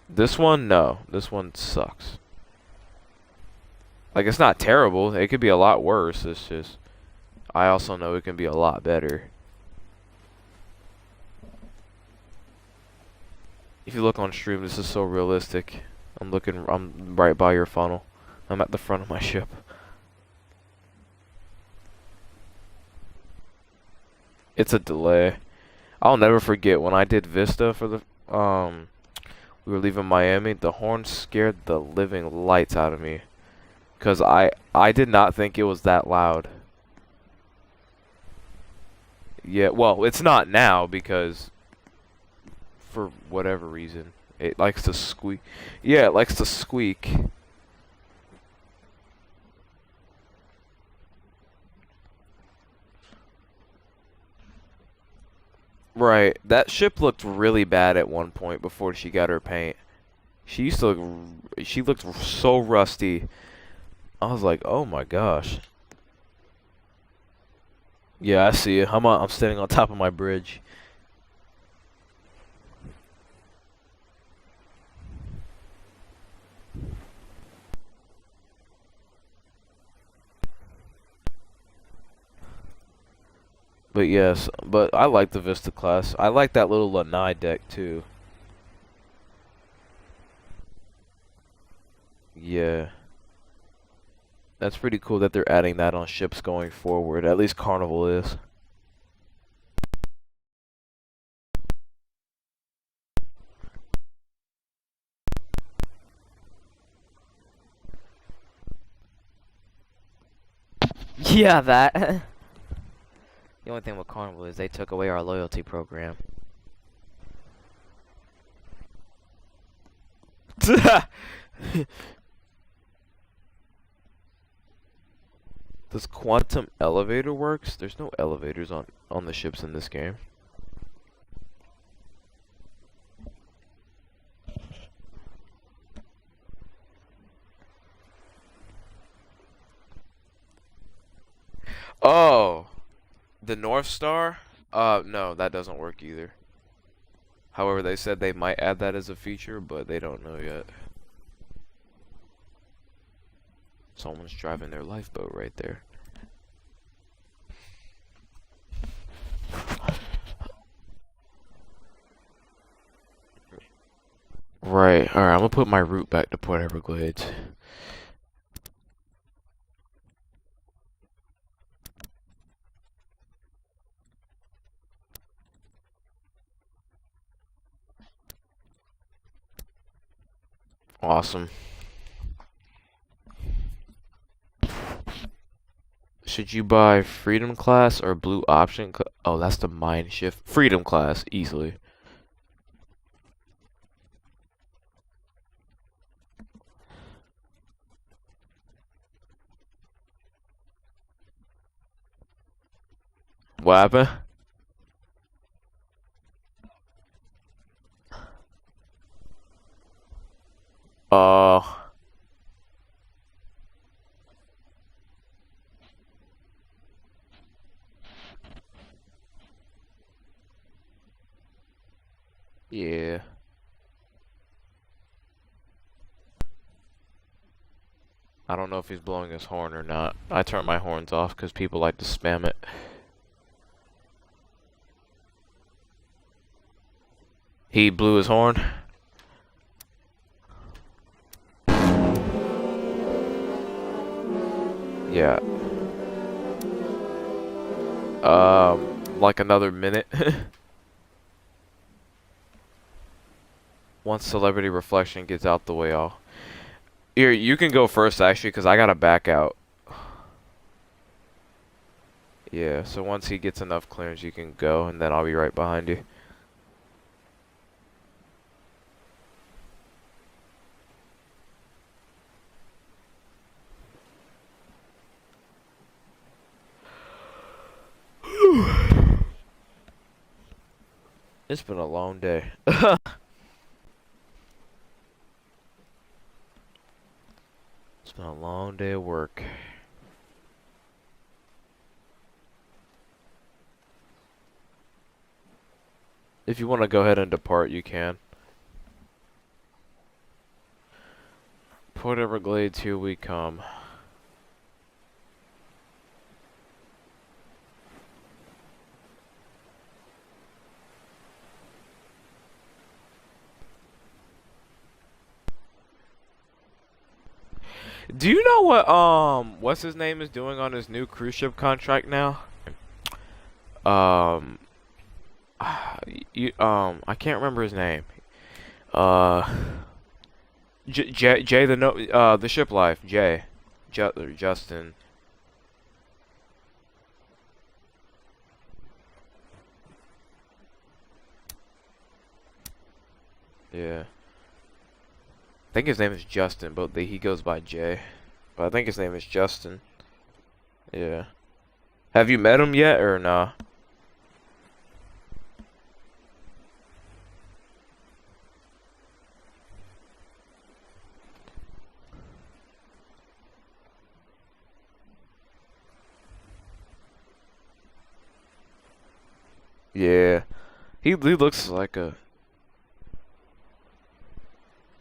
this one, no, this one sucks. Like it's not terrible. It could be a lot worse. It's just I also know it can be a lot better. If you look on stream, this is so realistic. I'm right by your funnel. I'm at the front of my ship. It's a delay. I'll never forget when I did Vista for the we were leaving Miami. The horn scared the living lights out of me, cause I did not think it was that loud. Yeah, well, it's not now because for whatever reason it likes to squeak. Yeah, it likes to squeak. Right. That ship looked really bad at one point before she got her paint. She used to she looked so rusty. I was like, "Oh my gosh." Yeah, I see it. I'm standing on top of my bridge. But yes, but I like the Vista class. I like that little Lanai deck too. Yeah. That's pretty cool that they're adding that on ships going forward. At least Carnival is. Yeah, that. The only thing with Carnival is they took away our loyalty program. Does quantum elevator works? There's no elevators on the ships in this game. Oh, the North Star? No, that doesn't work either. However, they said they might add that as a feature, but they don't know yet. Someone's driving their lifeboat right there. Right, alright, I'm gonna put my route back to Port Everglades. Awesome. Should you buy Freedom class or Blue Option? Oh, that's the Mind Shift. Freedom class, easily. What happened? Uh, yeah. I don't know if he's blowing his horn or not. I turn my horns off because people like to spam it. He blew his horn. Yeah. Like another minute. Once Celebrity Reflection gets out the way, I'll... Here, you can go first, actually, because I gotta back out. Yeah, so once he gets enough clearance, you can go, and then I'll be right behind you. It's been a long day. It's been a long day of work. If you want to go ahead and depart, you can. Port Everglades, here we come. Do you know what what's his name is doing on his new cruise ship contract now? Um I can't remember his name. Uh Jay the no the ship life, Justin. Yeah. I think his name is Justin, but he goes by Jay. But I think his name is Justin. Yeah. Have you met him yet or nah? Yeah. He looks like a...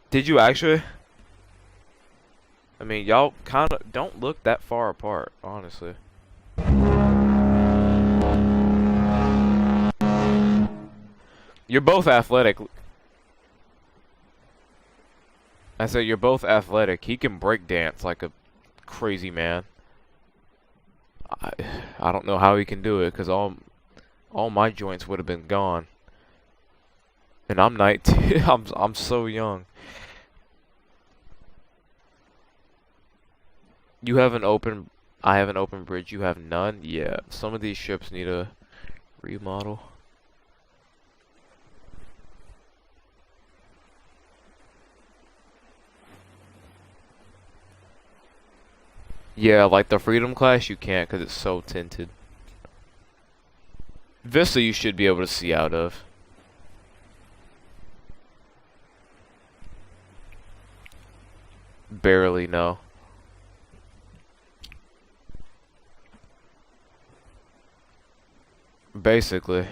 Did you actually? I mean, y'all kind of don't look that far apart, honestly. You're both athletic. I said you're both athletic. He can break dance like a crazy man. I, I don't know how he can do it, because all my joints would have been gone. And I'm 19. I'm so young. You have an open I have an open bridge, you have none? Yeah, some of these ships need a remodel. Yeah, like the Freedom class you can't because it's so tinted. Vista you should be able to see out of. Barely, no. Basically.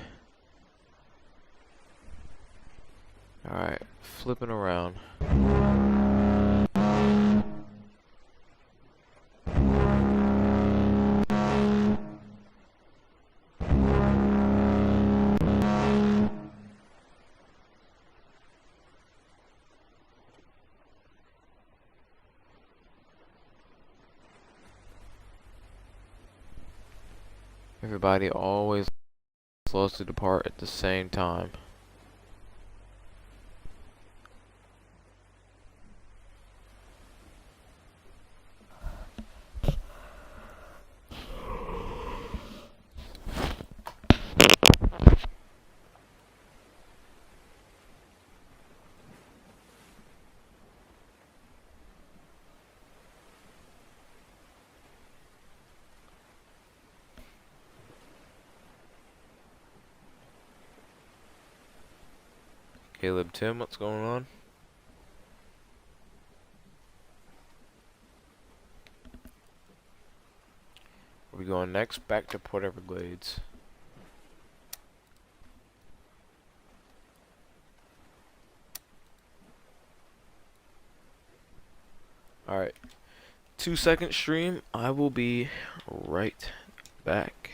Alright, flipping around. Everybody always slows to depart at the same time. Caleb, Tim, what's going on? Where we going next? Back to Port Everglades. Alright. 2-second stream. I will be right back.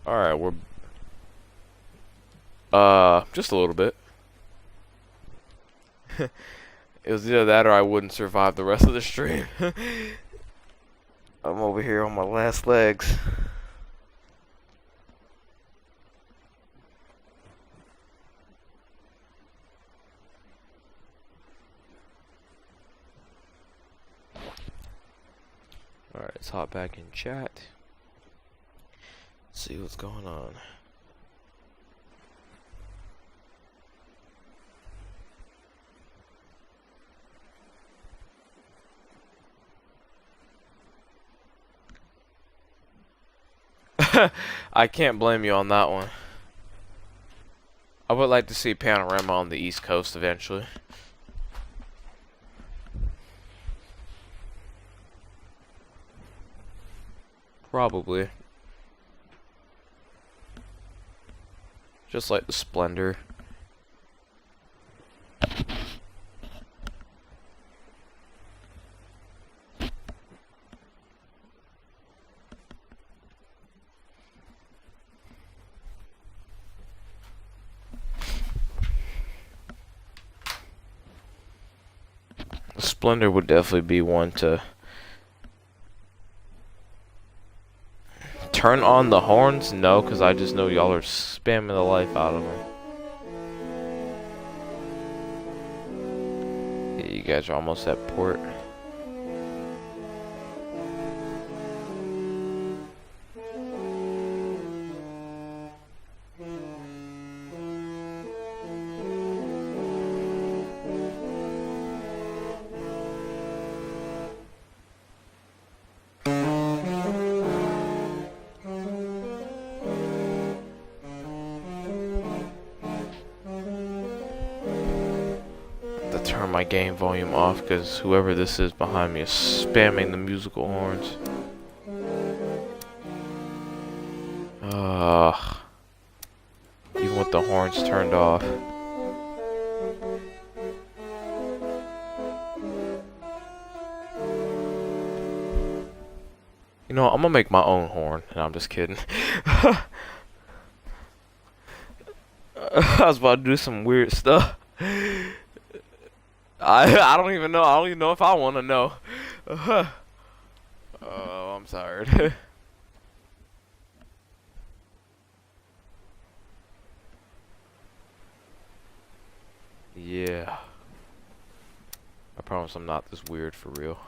Alright, we're just a little bit. It was either that or I wouldn't survive the rest of the stream. I'm over here on my last legs. Alright, let's hop back in chat. See what's going on. I can't blame you on that one. I would like to see Panorama on the East Coast eventually. Probably. Just like the Splendor. Splendor would definitely be one to turn on the horns. No, because I just know y'all are spamming the life out of them. Yeah, you guys are almost at port. Turn my game volume off because whoever this is behind me is spamming the musical horns. Even with the horns turned off. You know, I'm gonna make my own horn, and I'm just kidding. I was about to do some weird stuff. I don't even know. I don't even know if I want to know. Oh, I'm tired. Yeah. I promise I'm not this weird for real.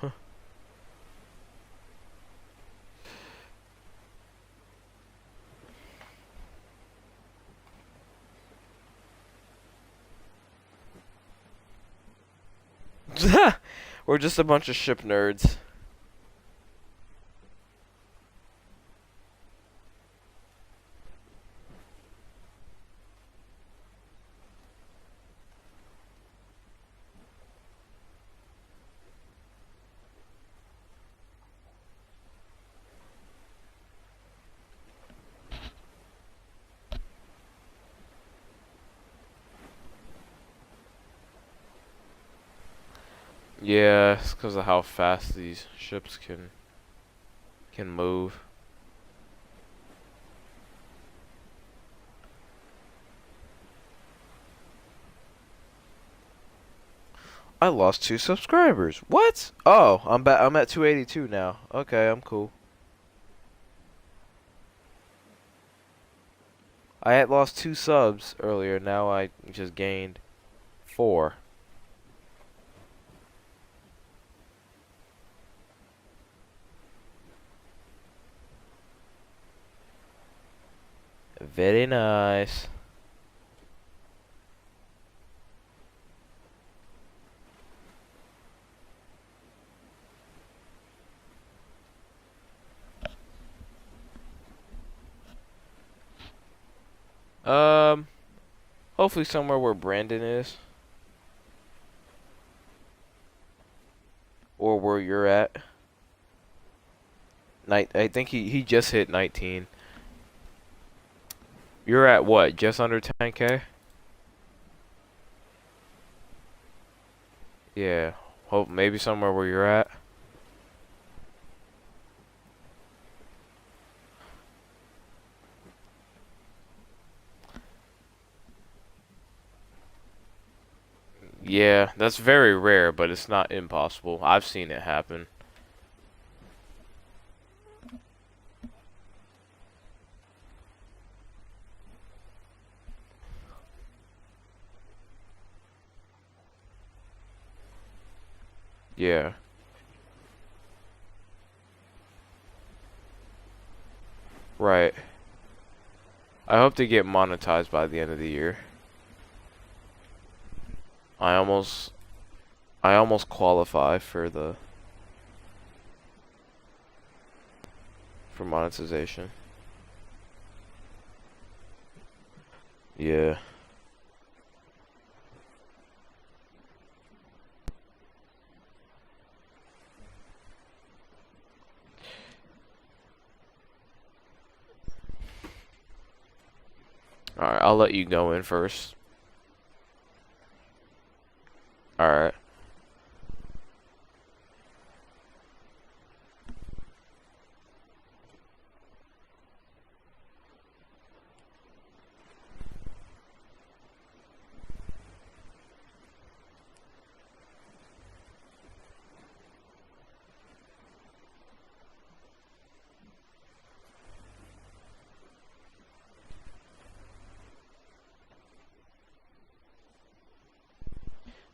We're just a bunch of ship nerds. Yeah, it's because of how fast these ships can move. I lost 2 subscribers. What? Oh, I'm back. I'm at 282 now. Okay, I'm cool. I had lost 2 subs earlier. Now I just gained 4. Very nice. Hopefully somewhere where Brandon is. Or where you're at. I think he just hit 19. You're at what? Just under 10K? Yeah. Hope maybe somewhere where you're at. Yeah, that's very rare, but it's not impossible. I've seen it happen. Yeah. Right. I hope to get monetized by the end of the year. I almost I almost qualify for monetization. Yeah. Alright, I'll let you go in first. Alright.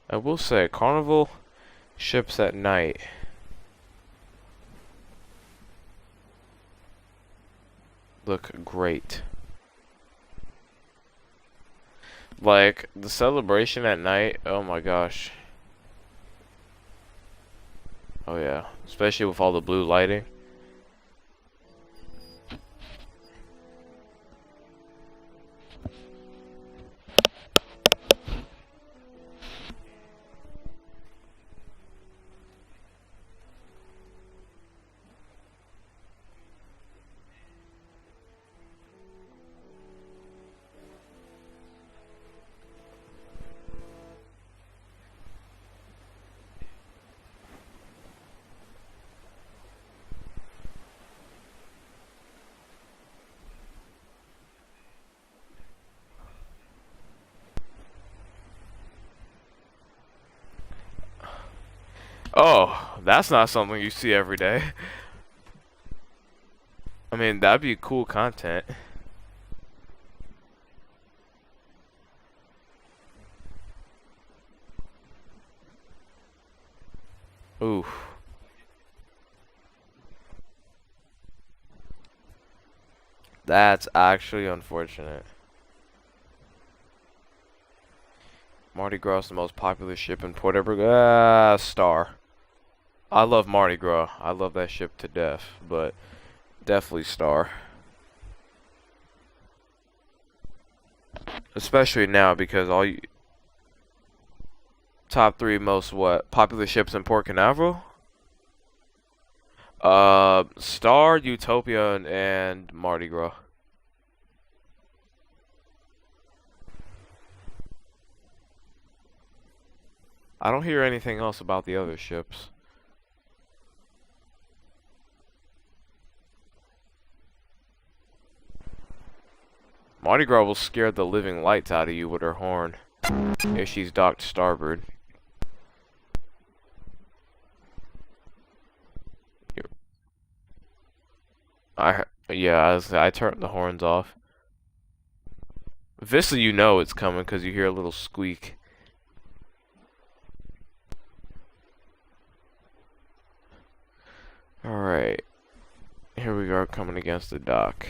I will say, Carnival ships at night. Look great. Like, the celebration at night, oh my gosh. Oh yeah, especially with all the blue lighting. Oh, that's not something you see every day. I mean, that'd be cool content. Oof. That's actually unfortunate. Mardi Gras is the most popular ship in Port Everglades. Star. I love Mardi Gras. I love that ship to death, but definitely Star. Especially now because all you top three most what popular ships in Port Canaveral? Star, Utopia, and Mardi Gras. I don't hear anything else about the other ships. Mardi Gras will scare the living lights out of you with her horn if she's docked starboard. I turned the horns off. Vista, you know it's coming because you hear a little squeak. Alright. Here we are coming against the dock.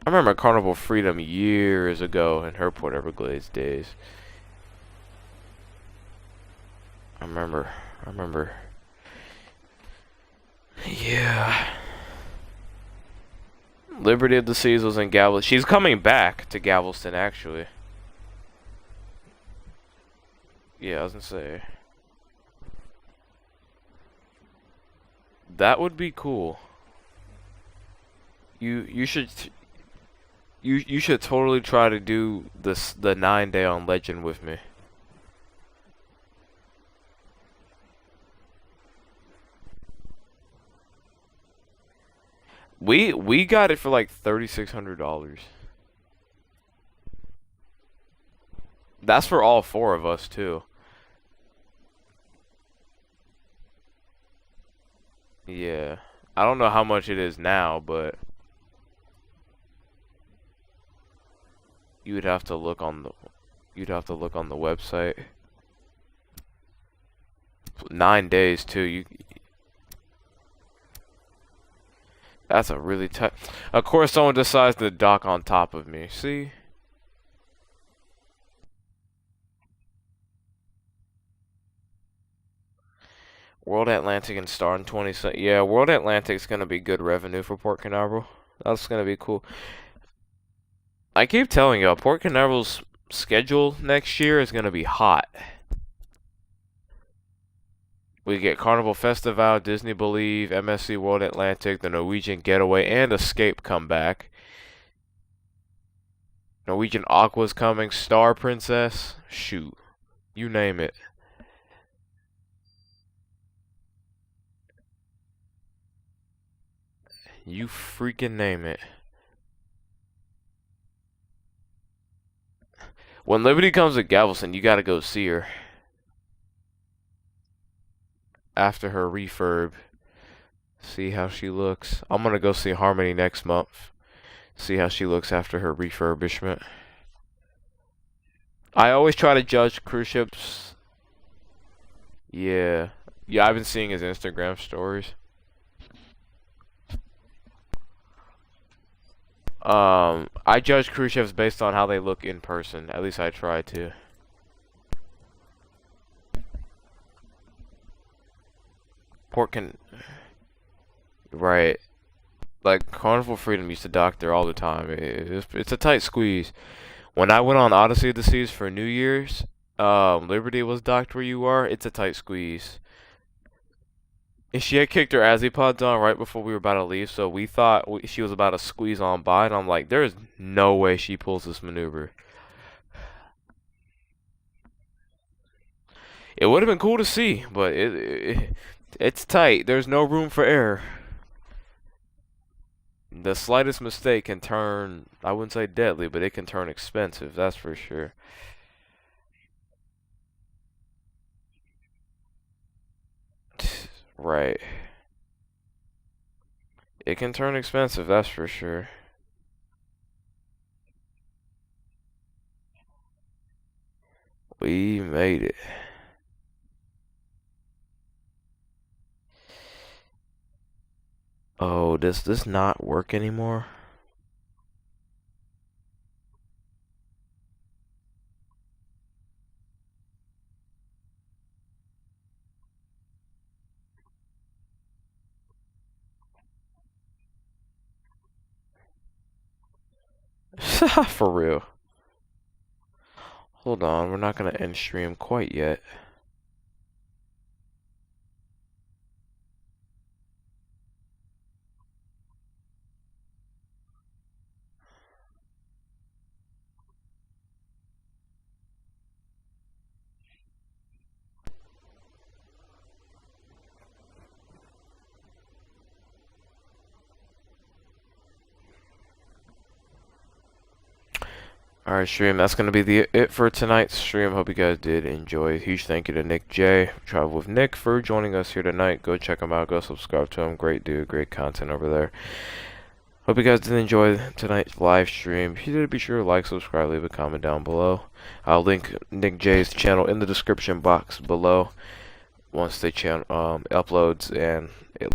I remember Carnival Freedom years ago in her Port Everglades days. I remember. Yeah. Liberty of the Seas was in Galveston. She's coming back to Galveston, actually. Yeah, I was gonna say. That would be cool. You should you should totally try to do the 9-day on Legend with me. We got it for like $3,600. That's for all four of us too. Yeah. I don't know how much it is now, but you would have to look on the website. 9 days too. That's a really tight. Of course, someone decides to dock on top of me. See? World Atlantic and Star in 20. Yeah, World Atlantic's gonna be good revenue for Port Canaveral. That's gonna be cool. I keep telling y'all, Port Canaveral's schedule next year is gonna be hot. We get Carnival Festival, Disney Believe, MSC World Atlantic, the Norwegian Getaway, and Escape come back. Norwegian Aqua's coming, Star Princess, shoot, you name it. You freaking name it. When Liberty comes to Galveston, you gotta go see her. After her refurb. See how she looks. I'm gonna go see Harmony next month. See how she looks after her refurbishment. I always try to judge cruise ships. Yeah. Yeah, I've been seeing his Instagram stories. I judge cruise ships based on how they look in person. At least I try to. Right. Like, Carnival Freedom used to dock there all the time. It's a tight squeeze. When I went on Odyssey of the Seas for New Year's, Liberty was docked where you are. It's a tight squeeze. And she had kicked her Azipods on right before we were about to leave, so we thought she was about to squeeze on by, and I'm like, there's no way she pulls this maneuver. It would have been cool to see, but it's tight. There's no room for error. The slightest mistake can turn, I wouldn't say deadly, but it can turn expensive, that's for sure. Right. It can turn expensive, that's for sure. We made it. Oh, does this not work anymore? For real. Hold on, we're not gonna end stream quite yet. Alright, stream, that's going to be it for tonight's stream. Hope you guys did enjoy. Huge thank you to Nick J, Travel with Nick, for joining us here tonight. Go check him out. Go subscribe to him. Great dude. Great content over there. Hope you guys did enjoy tonight's live stream. If you did, be sure to like, subscribe, leave a comment down below. I'll link Nick J's channel in the description box below once the channel uploads and it